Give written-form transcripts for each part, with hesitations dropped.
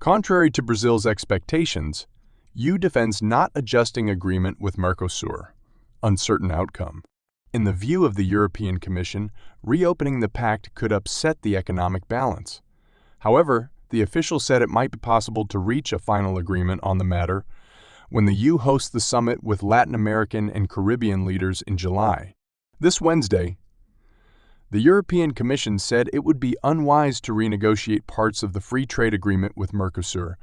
Contrary to Brazil's expectations, EU defends not adjusting agreement with Mercosur. Uncertain outcome. In the view of the European Commission, reopening the pact could upset the economic balance. However, the official said it might be possible to reach a final agreement on the matter when the EU hosts the summit with Latin American and Caribbean leaders in July. This Wednesday, the European Commission said it would be unwise to renegotiate parts of the free trade agreement with Mercosur,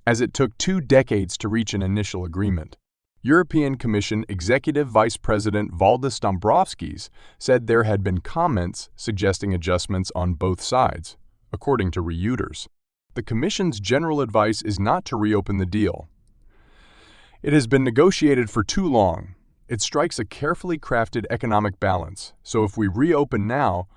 as it took 2 decades to reach an initial agreement. European Commission Executive Vice President Valdis Dombrovskis said there had been comments suggesting adjustments on both sides, according to Reuters. The Commission's general advice is not to reopen the deal. It has been negotiated for too long. It strikes a carefully crafted economic balance, so if we reopen now,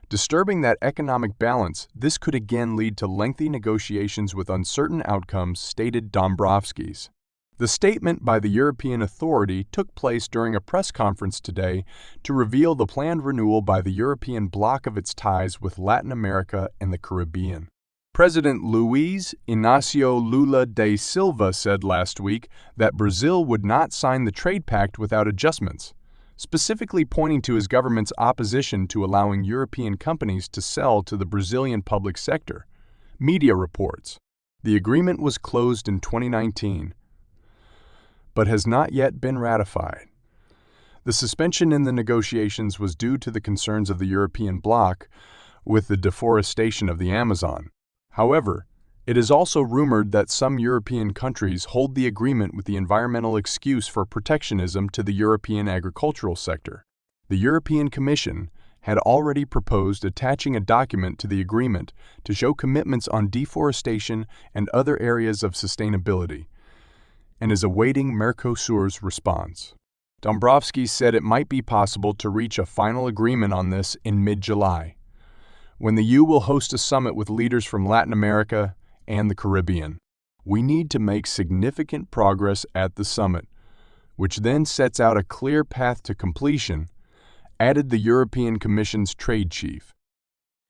disturbing that economic balance, this could again lead to lengthy negotiations with uncertain outcomes, stated Dombrovskis. The statement by the European Authority took place during a press conference today to reveal the planned renewal by the European bloc of its ties with Latin America and the Caribbean. President Luiz Inácio Lula da Silva said last week that Brazil would not sign the trade pact without adjustments, specifically pointing to his government's opposition to allowing European companies to sell to the Brazilian public sector. Media reports. The agreement was closed in 2019, but has not yet been ratified. The suspension in the negotiations was due to the concerns of the European bloc with the deforestation of the Amazon. However, it is also rumored that some European countries hold the agreement with the environmental excuse for protectionism to the European agricultural sector. The European Commission had already proposed attaching a document to the agreement to show commitments on deforestation and other areas of sustainability, and is awaiting Mercosur's response. Dombrovskis said it might be possible to reach a final agreement on this in mid-July, when the EU will host a summit with leaders from Latin America and the Caribbean. We need to make significant progress at the summit, which then sets out a clear path to completion, added the European Commission's trade chief.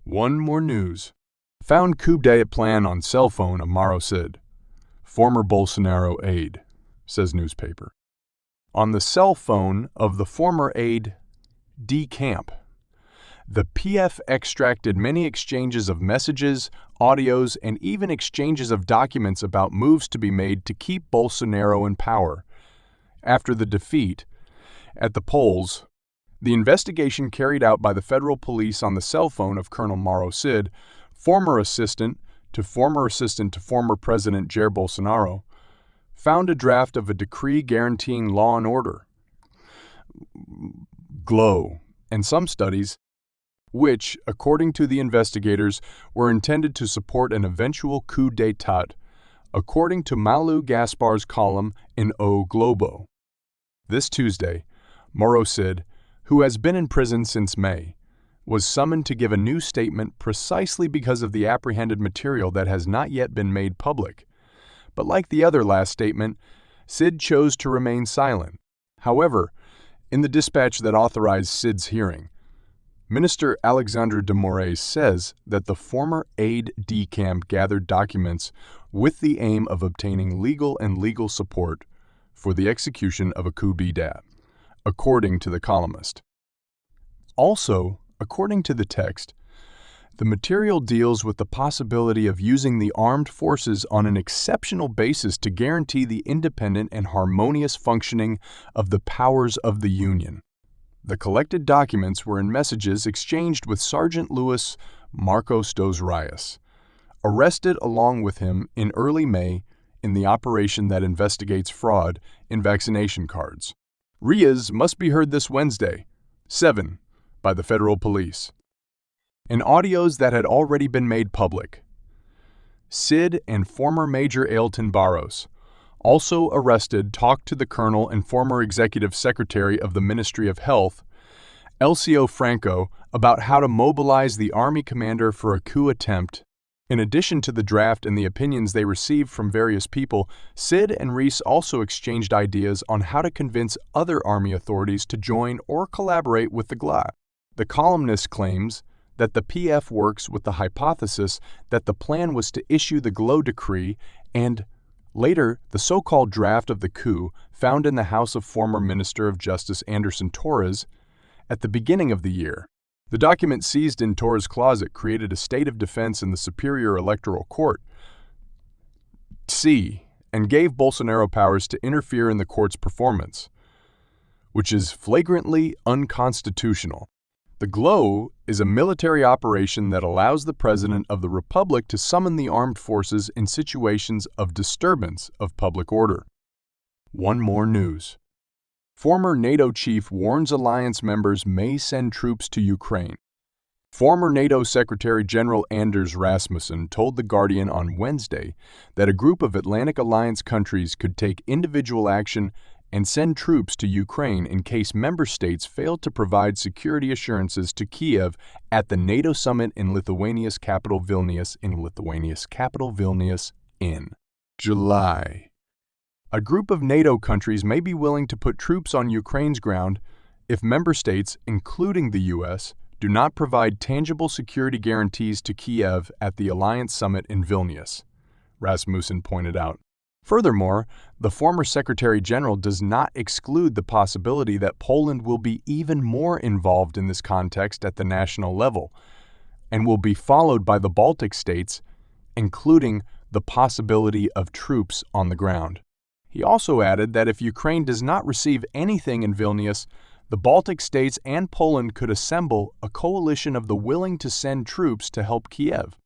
One more news. Found coup d'etat plan on cell phone of Mauro Cid, former Bolsonaro aide, says newspaper. On the cell phone of the former aide D. Camp, the PF extracted many exchanges of messages, audios, and even exchanges of documents about moves to be made to keep Bolsonaro in power. After the defeat at the polls, the investigation carried out by the federal police on the cell phone of Colonel Mauro Cid, former assistant to former President Jair Bolsonaro, found a draft of a decree guaranteeing law and order, GLOW, and some studies which, according to the investigators, were intended to support an eventual coup d'etat, according to Malu Gaspar's column in O Globo. This Tuesday, Mauro Cid, who has been in prison since May, was summoned to give a new statement precisely because of the apprehended material that has not yet been made public. But like the other last statement, Cid chose to remain silent. However, in the dispatch that authorized Cid's hearing, Minister Alexandre de Moraes says that the former aide de camp gathered documents with the aim of obtaining legal support for the execution of a coup d'etat, according to the columnist. Also, according to the text, the material deals with the possibility of using the armed forces on an exceptional basis to guarantee the independent and harmonious functioning of the powers of the Union. The collected documents were in messages exchanged with Sergeant Luis Marcos dos Reis, arrested along with him in early May in the operation that investigates fraud in vaccination cards. Reis must be heard this Wednesday, 7, by the federal police. In audios that had already been made public, Cid and former Major Ailton Barros, also arrested, talked to the colonel and former executive secretary of the Ministry of Health, Elcio Franco, about how to mobilize the army commander for a coup attempt. In addition to the draft and the opinions they received from various people, Cid and Reis also exchanged ideas on how to convince other army authorities to join or collaborate with the GLA. The columnist claims that the PF works with the hypothesis that the plan was to issue the Glow Decree and, later, the so-called draft of the coup found in the house of former Minister of Justice Anderson Torres at the beginning of the year. The document seized in Torres' closet created a state of defense in the Superior Electoral Court, and gave Bolsonaro powers to interfere in the court's performance, which is flagrantly unconstitutional. The Glow is a military operation that allows the President of the Republic to summon the armed forces in situations of disturbance of public order. One more news. Former NATO chief warns alliance members may send troops to Ukraine. Former NATO Secretary General Anders Rasmussen told The Guardian on Wednesday that a group of Atlantic Alliance countries could take individual action and send troops to Ukraine in case member states failed to provide security assurances to Kiev at the NATO summit in Lithuania's capital Vilnius in July. A group of NATO countries may be willing to put troops on Ukraine's ground if member states, including the U.S., do not provide tangible security guarantees to Kiev at the alliance summit in Vilnius, Rasmussen pointed out. Furthermore, the former Secretary General does not exclude the possibility that Poland will be even more involved in this context at the national level, and will be followed by the Baltic states, including the possibility of troops on the ground. He also added that if Ukraine does not receive anything in Vilnius, the Baltic states and Poland could assemble a coalition of the willing to send troops to help Kiev.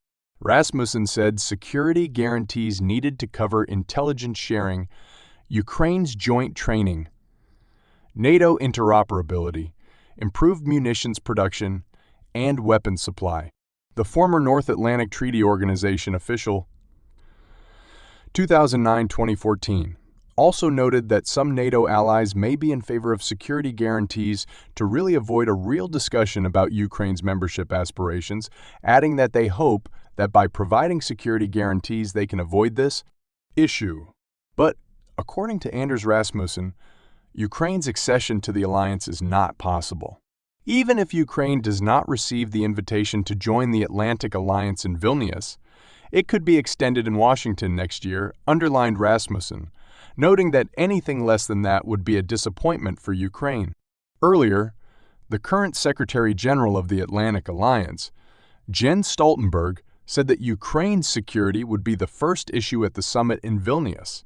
Rasmussen said security guarantees needed to cover intelligence sharing, Ukraine's joint training, NATO interoperability, improved munitions production, and weapons supply. The former North Atlantic Treaty Organization official, 2009-2014, also noted that some NATO allies may be in favor of security guarantees to really avoid a real discussion about Ukraine's membership aspirations, adding that they hope that by providing security guarantees they can avoid this issue. But, according to Anders Rasmussen, Ukraine's accession to the alliance is not possible. Even if Ukraine does not receive the invitation to join the Atlantic Alliance in Vilnius, it could be extended in Washington next year, underlined Rasmussen, noting that anything less than that would be a disappointment for Ukraine. Earlier, the current Secretary General of the Atlantic Alliance, Jens Stoltenberg, said that Ukraine's security would be the first issue at the summit in Vilnius,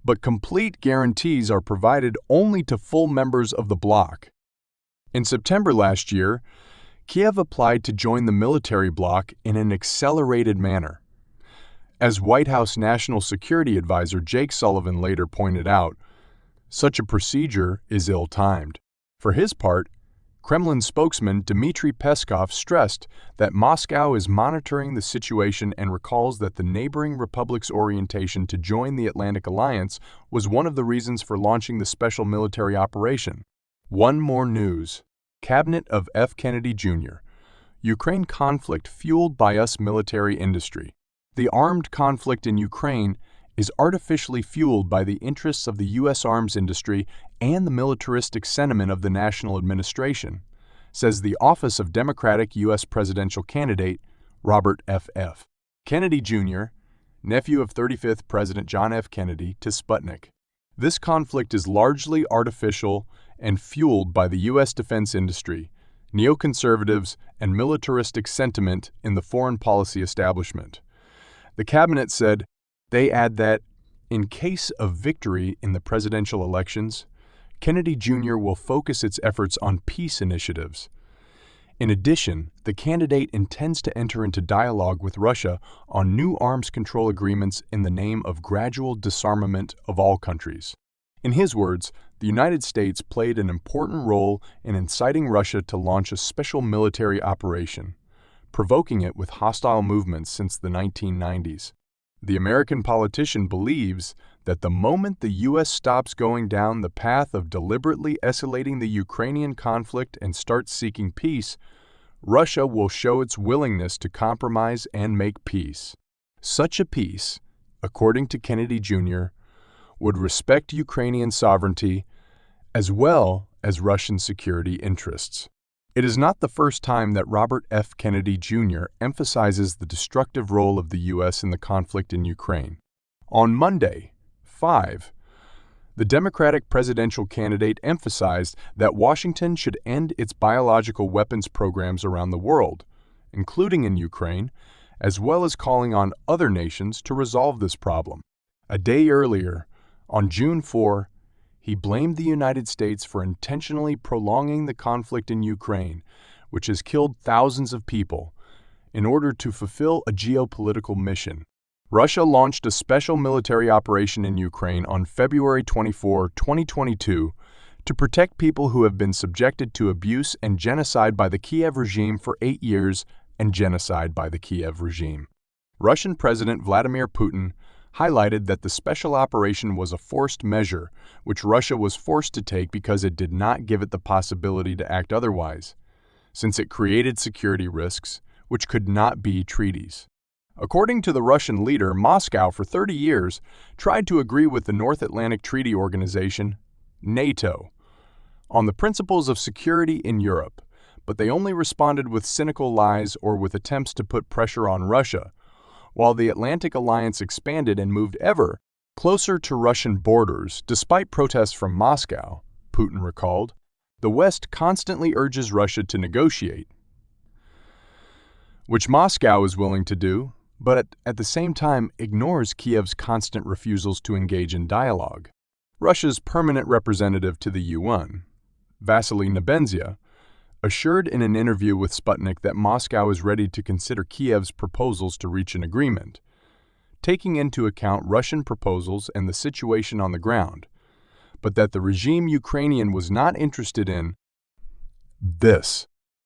but complete guarantees are provided only to full members of the bloc. In September last year, Kiev applied to join the military bloc in an accelerated manner. As White House National Security Advisor Jake Sullivan later pointed out, such a procedure is ill-timed. For his part, Kremlin spokesman Dmitry Peskov stressed that Moscow is monitoring the situation and recalls that the neighboring republic's orientation to join the Atlantic Alliance was one of the reasons for launching the special military operation. One more news. Cabinet of F. Kennedy Jr. Ukraine conflict fueled by US military industry. The armed conflict in Ukraine is artificially fueled by the interests of the U.S. arms industry and the militaristic sentiment of the national administration, says the Office of Democratic U.S. presidential candidate Robert F. Kennedy Jr., nephew of 35th President John F. Kennedy, to Sputnik. This conflict is largely artificial and fueled by the U.S. defense industry, neoconservatives, and militaristic sentiment in the foreign policy establishment. The cabinet said, they add that, in case of victory in the presidential elections, Kennedy Jr. will focus its efforts on peace initiatives. In addition, the candidate intends to enter into dialogue with Russia on new arms control agreements in the name of gradual disarmament of all countries. In his words, the United States played an important role in inciting Russia to launch a special military operation, provoking it with hostile movements since the 1990s. The American politician believes that the moment the U.S. stops going down the path of deliberately escalating the Ukrainian conflict and starts seeking peace, Russia will show its willingness to compromise and make peace. Such a peace, according to Kennedy Jr., would respect Ukrainian sovereignty as well as Russian security interests. It is not the first time that Robert F. Kennedy Jr. emphasizes the destructive role of the U.S. in the conflict in Ukraine. On Monday, 5, the Democratic presidential candidate emphasized that Washington should end its biological weapons programs around the world, including in Ukraine, as well as calling on other nations to resolve this problem. A day earlier, on June 4, he blamed the United States for intentionally prolonging the conflict in Ukraine, which has killed thousands of people, in order to fulfill a geopolitical mission. Russia launched a special military operation in Ukraine on February 24, 2022, to protect people who have been subjected to abuse and genocide by the Kiev regime for 8 years and genocide by the Kiev regime. Russian President Vladimir Putin highlighted that the special operation was a forced measure which Russia was forced to take because it did not give it the possibility to act otherwise, since it created security risks which could not be treaties. According to the Russian leader, Moscow for 30 years tried to agree with the North Atlantic Treaty Organization, NATO, on the principles of security in Europe, but they only responded with cynical lies or with attempts to put pressure on Russia, while the Atlantic Alliance expanded and moved ever closer to Russian borders despite protests from Moscow. Putin recalled, the West constantly urges Russia to negotiate, which Moscow is willing to do, but at the same time ignores Kiev's constant refusals to engage in dialogue. Russia's permanent representative to the UN, Vasily Nebenzia, assured in an interview with Sputnik that Moscow is ready to consider Kiev's proposals to reach an agreement, taking into account Russian proposals and the situation on the ground, but that the regime Ukrainian was not interested in this.